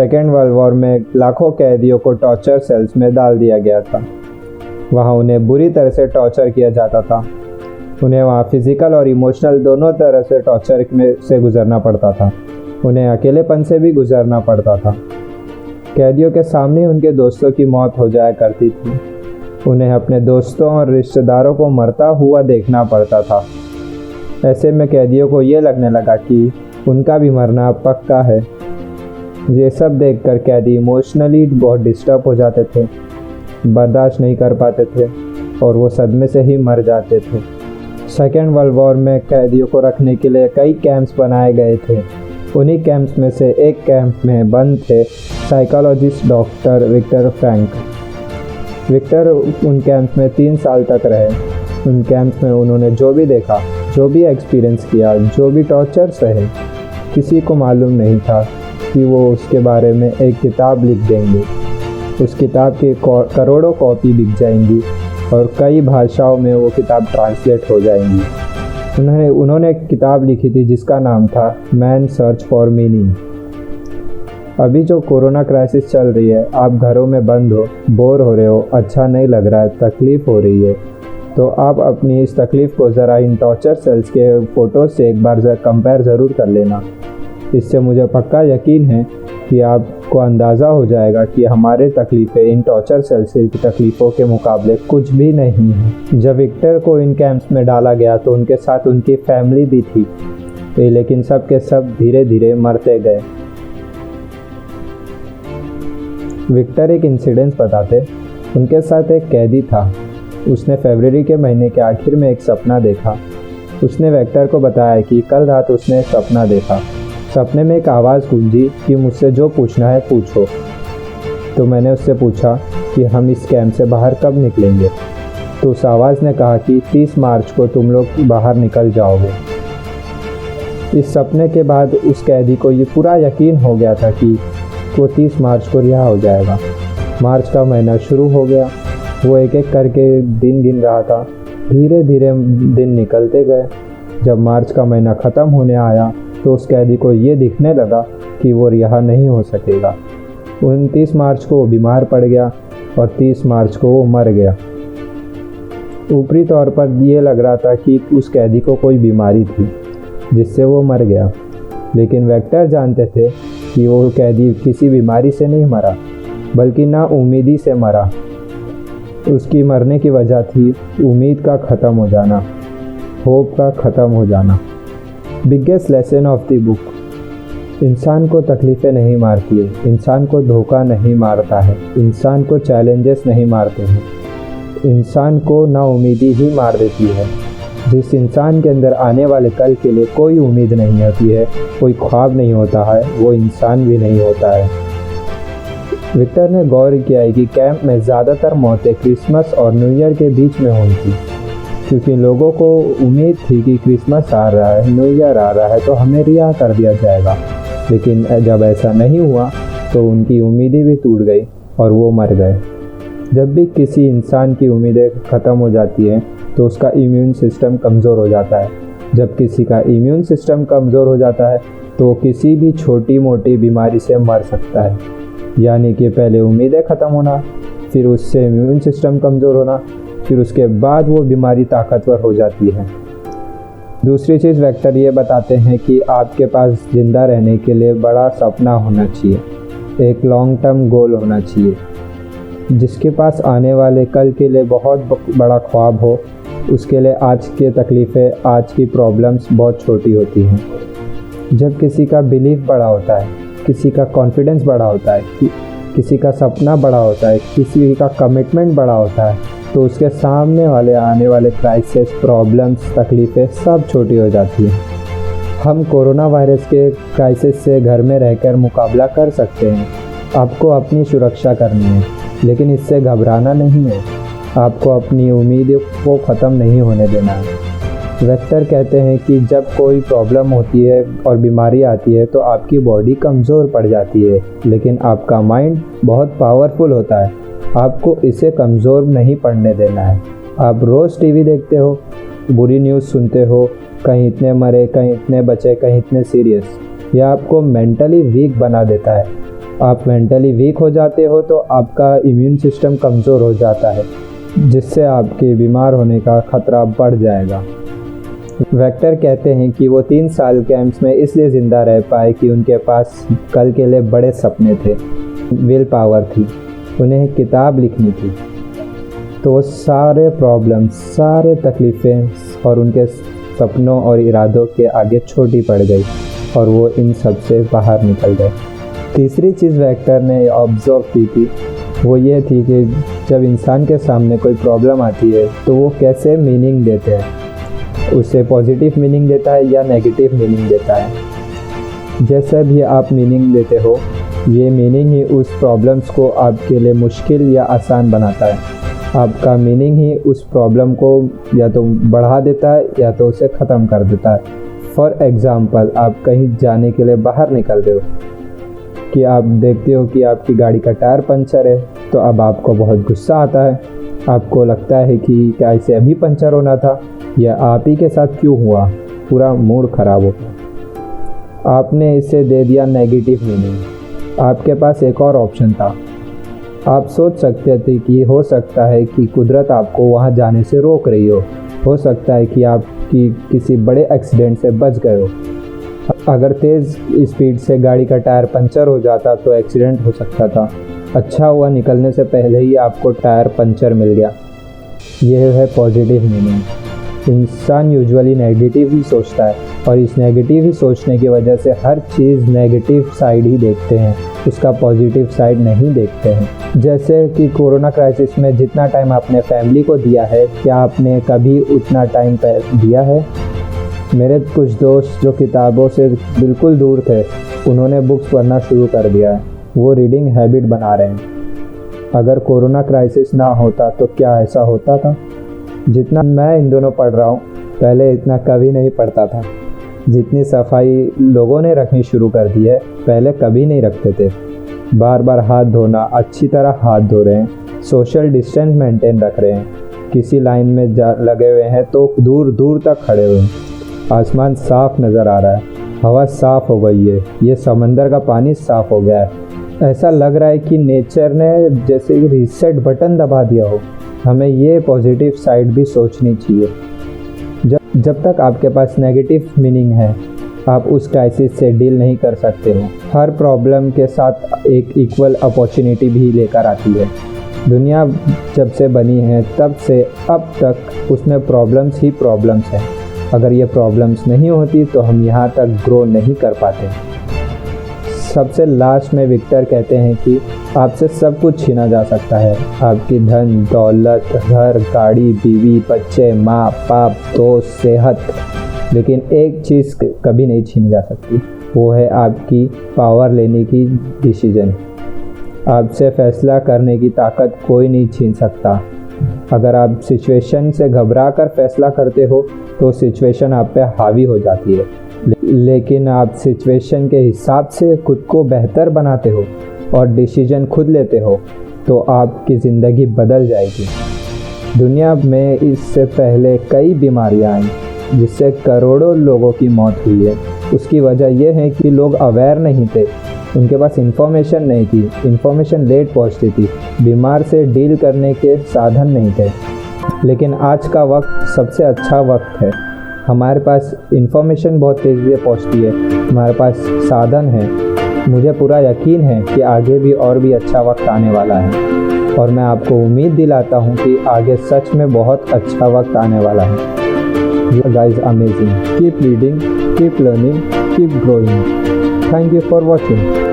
Second world war में लाखों कैदियों को टॉर्चर सेल्स में डाल दिया गया था। वहाँ उन्हें बुरी तरह से टॉर्चर किया जाता था। उन्हें वहाँ फिज़िकल और इमोशनल दोनों तरह से टॉर्चर से गुजरना पड़ता था। उन्हें अकेलेपन से भी गुजरना पड़ता था। कैदियों के सामने उनके दोस्तों की मौत हो जाया करती थी। उन्हें अपने दोस्तों और रिश्तेदारों को मरता हुआ देखना पड़ता था। ऐसे में कैदियों को ये लगने लगा कि उनका भी मरना पक्का है। ये सब देखकर कैदी इमोशनली बहुत डिस्टर्ब हो जाते थे, बर्दाश्त नहीं कर पाते थे और वो सदमे से ही मर जाते थे। सेकेंड वर्ल्ड वॉर में कैदियों को रखने के लिए कई कैंप्स बनाए गए थे। उन्हीं कैंप्स में से एक कैंप में बंद थे psychologist doctor Victor Frankl. Victor उन कैंप्स में 3 साल तक रहे। उन कैंप्स में उन्होंने जो भी देखा, जो भी एक्सपीरियंस किया, जो भी टॉर्चर सहे, किसी को मालूम नहीं था कि वो उसके बारे में एक किताब लिख देंगे। उस किताब की करोड़ों कॉपी बिक जाएंगी और कई भाषाओं में वो किताब ट्रांसलेट हो जाएंगी। उन्होंने एक किताब लिखी थी जिसका नाम था मैन सर्च फॉर मीनिंग। अभी जो कोरोना क्राइसिस चल रही है, आप घरों में बंद हो, बोर हो रहे हो, अच्छा नहीं लग रहा है, तकलीफ़ हो रही है, तो आप अपनी इस तकलीफ़ को ज़रा इन टॉर्चर सेल्स के फ़ोटोज़ से एक बार कंपेयर ज़रूर कर लेना। इससे मुझे पक्का यकीन है कि आपको अंदाज़ा हो जाएगा कि हमारे तकलीफ़ें इन टॉर्चर सेल्स की तकलीफ़ों के मुकाबले कुछ भी नहीं है। जब विक्टर को इन कैंप्स में डाला गया तो उनके साथ उनकी फैमिली भी थी, लेकिन सब के सब धीरे धीरे मरते गए। विक्टर एक इंसिडेंस बताते। उनके साथ एक कैदी था। उसने फरवरी के महीने के आखिर में एक सपना देखा। उसने विक्टर को बताया कि कल रात उसने एक सपना देखा। सपने में एक आवाज़ गूंजी कि मुझसे जो पूछना है पूछो। तो मैंने उससे पूछा कि हम इस कैंप से बाहर कब निकलेंगे। तो उस आवाज़ ने कहा कि 30 मार्च को तुम लोग बाहर निकल जाओगे। इस सपने के बाद उस कैदी को ये पूरा यकीन हो गया था कि वो 30 मार्च को रिहा हो जाएगा। मार्च का महीना शुरू हो गया। वो एक एक करके दिन गिन रहा था। धीरे धीरे दिन निकलते गए। जब मार्च का महीना ख़त्म होने आया तो उस कैदी को ये दिखने लगा कि वो रिहा नहीं हो सकेगा। 29 मार्च को वो बीमार पड़ गया और 30 मार्च को वो मर गया। ऊपरी तौर पर ये लग रहा था कि उस कैदी को कोई बीमारी थी जिससे वो मर गया, लेकिन विक्टर जानते थे कि वो कैदी किसी बीमारी से नहीं मरा, बल्कि नाउम्मीदी से मरा। उसकी मरने की वजह थी उम्मीद का ख़त्म हो जाना, होप का ख़त्म हो जाना। Biggest lesson of the book. इंसान को तकलीफ़ें नहीं मारती है, इंसान को धोखा नहीं मारता है, इंसान को चैलेंजेस नहीं मारते हैं, इंसान को नाउम्मीदी ही मार देती है। जिस इंसान के अंदर आने वाले कल के लिए कोई उम्मीद नहीं होती है, कोई ख्वाब नहीं होता है, वो इंसान भी नहीं होता है। विक्टर ने गौर किया है कि कैंप में ज़्यादातर मौतें क्रिसमस और न्यू ईयर के बीच में हुई थी, क्योंकि लोगों को उम्मीद थी कि क्रिसमस आ रहा है, न्यू ईयर आ रहा है तो हमें रिहा कर दिया जाएगा। लेकिन जब ऐसा नहीं हुआ तो उनकी उम्मीदें भी टूट गई और वो मर गए। जब भी किसी इंसान की उम्मीदें ख़त्म हो जाती हैं तो उसका इम्यून सिस्टम कमज़ोर हो जाता है। जब किसी का इम्यून सिस्टम कमज़ोर हो जाता है तो वो किसी भी छोटी मोटी बीमारी से मर सकता है। यानी कि पहले उम्मीदें ख़त्म होना, फिर उससे इम्यून सिस्टम कमज़ोर होना, फिर उसके बाद वो बीमारी ताकतवर हो जाती है। दूसरी चीज़ विक्टर ये बताते हैं कि आपके पास ज़िंदा रहने के लिए बड़ा सपना होना चाहिए, एक लॉन्ग टर्म गोल होना चाहिए। जिसके पास आने वाले कल के लिए बहुत बड़ा ख्वाब हो, उसके लिए आज की तकलीफ़ें, आज की प्रॉब्लम्स बहुत छोटी होती हैं। जब किसी का बिलीफ बड़ा होता है, किसी का कॉन्फिडेंस बड़ा होता है, किसी का सपना बड़ा होता है, किसी का कमिटमेंट बड़ा होता है, तो उसके सामने वाले आने वाले क्राइसिस, प्रॉब्लम्स, तकलीफ़ें सब छोटी हो जाती हैं। हम कोरोना वायरस के क्राइसिस से घर में रहकर मुकाबला कर सकते हैं। आपको अपनी सुरक्षा करनी है, लेकिन इससे घबराना नहीं है। आपको अपनी उम्मीदों को ख़त्म नहीं होने देना है। विक्टर कहते हैं कि जब कोई प्रॉब्लम होती है और बीमारी आती है तो आपकी बॉडी कमज़ोर पड़ जाती है, लेकिन आपका माइंड बहुत पावरफुल होता है। आपको इसे कमज़ोर नहीं पड़ने देना है। आप रोज़ टीवी देखते हो, बुरी न्यूज़ सुनते हो, कहीं इतने मरे, कहीं इतने बचे, कहीं इतने सीरियस। यह आपको मेंटली वीक बना देता है। आप मेंटली वीक हो जाते हो तो आपका इम्यून सिस्टम कमज़ोर हो जाता है, जिससे आपके बीमार होने का खतरा बढ़ जाएगा। वेक्टर कहते हैं कि वो 3 साल कैंप्स में इसलिए ज़िंदा रह पाए कि उनके पास कल के लिए बड़े सपने थे, विल पावर थी, उन्हें किताब लिखनी थी। तो वो सारे प्रॉब्लम्स, सारे तकलीफ़ें और उनके सपनों और इरादों के आगे छोटी पड़ गई और वो इन सब से बाहर निकल गए। तीसरी चीज़ वेक्टर ने ऑब्ज़र्व की थी वो ये थी कि जब इंसान के सामने कोई प्रॉब्लम आती है तो वो कैसे मीनिंग देते हैं, उसे पॉजिटिव मीनिंग देता है या नेगेटिव मीनिंग देता है। जैसे भी आप मीनिंग देते हो, ये मीनिंग ही उस प्रॉब्लम्स को आपके लिए मुश्किल या आसान बनाता है। आपका मीनिंग ही उस प्रॉब्लम को या तो बढ़ा देता है या तो उसे ख़त्म कर देता है। फॉर एग्ज़ाम्पल, आप कहीं जाने के लिए बाहर निकल रहे हो कि आप देखते हो कि आपकी गाड़ी का टायर पंचर है, तो अब आपको बहुत गुस्सा आता है। आपको लगता है कि क्या इसे अभी पंचर होना था, या आप ही के साथ क्यों हुआ, पूरा मूड ख़राब हो गया। आपने इसे दे दिया नेगेटिव मीनिंग। आपके पास एक और ऑप्शन था, आप सोच सकते थे कि हो सकता है कि कुदरत आपको वहाँ जाने से रोक रही हो सकता है कि आप किसी बड़े एक्सीडेंट से बच गए हो। अगर तेज़ स्पीड से गाड़ी का टायर पंचर हो जाता तो एक्सीडेंट हो सकता था। अच्छा हुआ निकलने से पहले ही आपको टायर पंचर मिल गया। यह है पॉजिटिव मीनिंग। इंसान यूजुअली नेगेटिव ही सोचता है और इस नेगेटिव ही सोचने की वजह से हर चीज़ नेगेटिव साइड ही देखते हैं, उसका पॉजिटिव साइड नहीं देखते हैं। जैसे कि कोरोना क्राइसिस में जितना टाइम आपने फैमिली को दिया है, क्या आपने कभी उतना टाइम दिया है? मेरे कुछ दोस्त जो किताबों से बिल्कुल दूर थे, उन्होंने बुक्स पढ़ना शुरू कर दिया है। वो रीडिंग हैबिट बना रहे हैं। अगर कोरोना क्राइसिस ना होता तो क्या ऐसा होता था? जितना मैं इन दोनों पढ़ रहा हूँ, पहले इतना कभी नहीं पढ़ता था। जितनी सफाई लोगों ने रखनी शुरू कर दी है, पहले कभी नहीं रखते थे। बार बार हाथ धोना, अच्छी तरह हाथ धो रहे हैं, सोशल डिस्टेंस मेंटेन रख रहे हैं, किसी लाइन में लगे हुए हैं तो दूर दूर तक खड़े हुए हैं। आसमान साफ नज़र आ रहा है, हवा साफ हो गई है, ये समंदर का पानी साफ हो गया है। ऐसा लग रहा है कि नेचर ने जैसे रीसेट बटन दबा दिया हो। हमें ये पॉजिटिव साइड भी सोचनी चाहिए। जब तक आपके पास नेगेटिव मीनिंग है, आप उस क्राइसिस से डील नहीं कर सकते हो। हर प्रॉब्लम के साथ एक इक्वल अपॉर्चुनिटी भी लेकर आती है। दुनिया जब से बनी है तब से अब तक उसमें प्रॉब्लम्स ही प्रॉब्लम्स हैं। अगर ये प्रॉब्लम्स नहीं होती तो हम यहाँ तक ग्रो नहीं कर पाते। सबसे लास्ट में विक्टर कहते हैं कि आपसे सब कुछ छीना जा सकता है, आपकी धन दौलत, घर, गाड़ी, बीवी, बच्चे, माँ बाप, दोस्त, सेहत, लेकिन एक चीज़ कभी नहीं छीनी जा सकती, वो है आपकी पावर लेने की डिसीजन। आपसे फैसला करने की ताकत कोई नहीं छीन सकता। अगर आप सिचुएशन से घबरा कर फैसला करते हो तो सिचुएशन आप पे हावी हो जाती है, लेकिन आप सिचुएशन के हिसाब से खुद को बेहतर बनाते हो और डिसीजन खुद लेते हो तो आपकी ज़िंदगी बदल जाएगी। दुनिया में इससे पहले कई बीमारियां आई जिससे करोड़ों लोगों की मौत हुई है। उसकी वजह यह है कि लोग अवेयर नहीं थे, उनके पास इंफॉर्मेशन नहीं थी, इंफॉर्मेशन लेट पहुंचती थी, बीमार से डील करने के साधन नहीं थे। लेकिन आज का वक्त सबसे अच्छा वक्त है। हमारे पास इंफॉर्मेशन बहुत तेज़ी से पहुंचती है, हमारे पास साधन है। मुझे पूरा यकीन है कि आगे भी और भी अच्छा वक्त आने वाला है और मैं आपको उम्मीद दिलाता हूं कि आगे सच में बहुत अच्छा वक्त आने वाला है। You guys amazing. Keep reading, keep learning, keep growing. Thank you for watching.